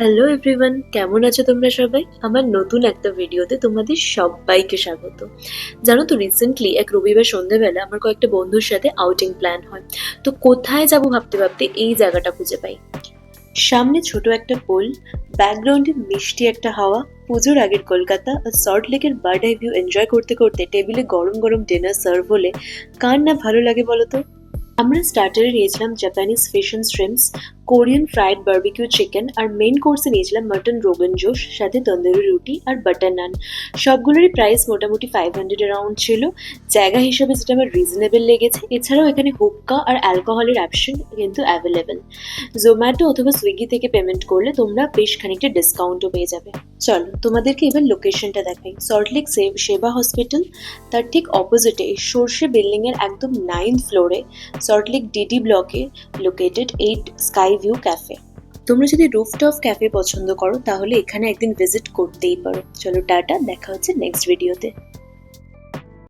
Hello everyone, কেমন আছো তোমরা সবাই? আমার নতুন একটা ভিডিওতে তোমাদের সবাইকে স্বাগত। জানো তো, রিসেন্টলি এক রবিবার সন্ধ্যেবেলা আমার কয়েকটা বন্ধুর সাথে আউটিং প্ল্যান হয়। তো কোথায় যাব ভাবতে ভাবতে এই জায়গাটা খুঁজে পাই। সামনে ছোট একটা পোল, ব্যাকগ্রাউন্ডে মিষ্টি একটা হাওয়া, পুজোর আগের কলকাতা আর সল্ট লেকের বার্ড আই ভিউ এনজয় করতে করতে টেবিলে গরম গরম ডিনার সার্ভ হলে কার না ভালো লাগে বলো তো? আমরা স্টার্টারে নিয়েছিলাম Japanese fish and shrimps, Korean fried barbecue chicken আর মেইন কোর্সে নিয়েছিলাম মাটন রোগন জোশ, সাথে তন্দুরি রুটি আর বাটার নান। সবগুলোরই প্রাইস মোটামুটি 500 অ্যারাউন্ড ছিল। জায়গা হিসাবে যেটা আমার রিজনেবল লেগেছে। এছাড়াও এখানে হুক্কা আর অ্যালকোহলের অপশন কিন্তু অ্যাভেলেবেল। জোম্যাটো অথবা সুইগি থেকে পেমেন্ট করলে তোমরা বেশ খানিকটা ডিসকাউন্টও পেয়ে যাবে। চলো তোমাদেরকে এবার লোকেশনটা দেখাই। সল্টলেক সেবা হসপিটাল, তার ঠিক অপোজিটে সর্ষে বিল্ডিং এর একদম 9th ফ্লোরে সল্টলেক ডিডি ব্লকে লোকেটেড 8 স্কাই ভিউ ক্যাফে। তোমরা যদি রুফটপ ক্যাফে পছন্দ করো তাহলে এখানে একদিন ভিজিট করতেই পারো। চলো টাটা, দেখা হচ্ছে নেক্সট ভিডিওতে।